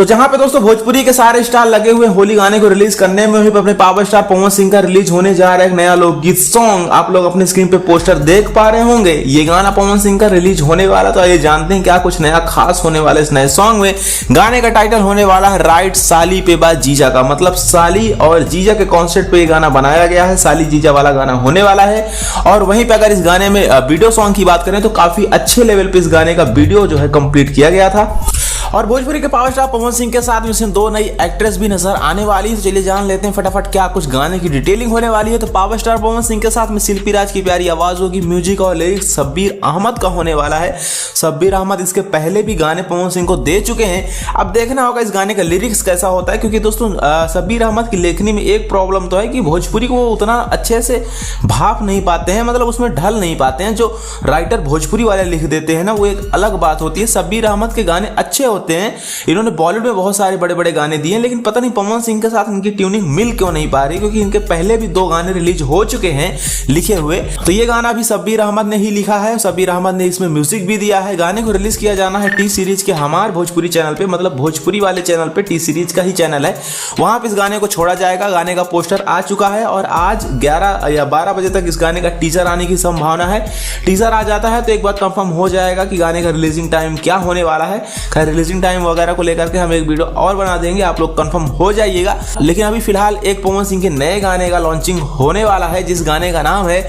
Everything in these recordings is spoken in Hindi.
तो जहां पे दोस्तों भोजपुरी के सारे स्टार लगे हुए होली गाने को रिलीज करने में, वहीं पे अपने पावर स्टार पवन सिंह का रिलीज होने जा रहा है एक नया लोकगीत सॉन्ग। आप लोग अपने स्क्रीन पे पोस्टर देख पा रहे होंगे। ये गाना पवन सिंह का रिलीज होने वाला, तो ये जानते हैं क्या कुछ नया खास होने वाला इस नए सॉन्ग में। गाने का टाइटल होने वाला है राइट साली पे बात जीजा का, मतलब साली और जीजा के कॉन्सेप्ट पे ये गाना बनाया गया है। साली जीजा वाला गाना होने वाला है। और वहीं पे अगर इस गाने में वीडियो सॉन्ग की बात करें तो काफी अच्छे लेवल पे इस गाने का वीडियो जो है कंप्लीट किया गया था। और भोजपुरी के पावर स्टार पवन सिंह के साथ में इसमें दो नई एक्ट्रेस भी नजर आने वाली है। तो चलिए जान लेते हैं फटाफट क्या कुछ गाने की डिटेलिंग होने वाली है। तो पावर स्टार पवन सिंह के साथ में शिल्पी राज की प्यारी आवाज होगी, म्यूजिक और लिरिक्स शब्बीर अहमद का होने वाला है। शब्बीर अहमद इसके पहले भी गाने पवन सिंह को दे चुके हैं। अब देखना होगा इस गाने का लिरिक्स कैसा होता है, क्योंकि दोस्तों शब्बीर अहमद की लेखनी में एक प्रॉब्लम तो है कि भोजपुरी को उतना अच्छे से भाप नहीं पाते हैं, मतलब उसमें ढल नहीं पाते हैं। जो राइटर भोजपुरी वाले लिख देते हैं ना, वो एक अलग बात होती है। शब्बीर अहमद के गाने अच्छे होते हैं, इन्होंने बॉलीवुड में बहुत सारे बड़े बड़े गाने दिए, लेकिन पता नहीं पवन सिंह के साथ इनकी ट्यूनिंग मिल क्यों नहीं पा रही, क्योंकि इनके पहले भी दो गाने रिलीज हो चुके हैं लिखे हुए। तो ये गाना भी शब्बीर अहमद ने ही लिखा है। शब्बीर अहमद ने इसमें म्यूजिक भी दिया है। गाने को रिलीज किया जाना है टी सीरीज के हमार भोजपुरी चैनल पे, मतलब भोजपुरी वाले चैनल पे, टी सीरीज का ही चैनल है, वहां पे इस गाने को छोड़ा जाएगा। गाने का पोस्टर आ चुका है और आज 11 या 12 बजे तक इस गाने का टीजर आने की संभावना है। टीजर आ जाता है तो एक बार कंफर्म हो जाएगा कि गाने का रिलीजिंग टाइम क्या होने वाला है। खैर रिलीजिंग टाइम वगैरह को लेकर के हम एक वीडियो और बना देंगे, आप लोग कंफर्म हो जाइएगा। लेकिन अभी फिलहाल एक पवन सिंह के नए गाने का लॉन्चिंग होने वाला है, जिस गाने का नाम है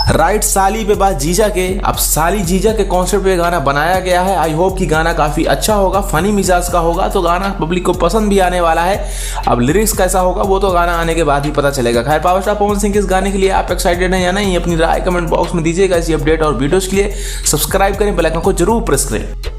राइट साली पे बात जीजा के। अब साली जीजा के कॉन्सेप्ट पे गाना बनाया गया है। आई होप कि गाना काफी अच्छा होगा, फनी मिजाज का होगा, तो गाना पब्लिक को पसंद भी आने वाला है। अब लिरिक्स कैसा होगा वो तो गाना आने के बाद ही पता चलेगा। खैर पावर स्टार पवन सिंह के इस गाने के लिए आप एक्साइटेड हैं या नहीं, अपनी राय कमेंट बॉक्स में दीजिएगा। इसी अपडेट और वीडियोस के लिए सब्सक्राइब करें, बेल आइकन को जरूर प्रेस करें।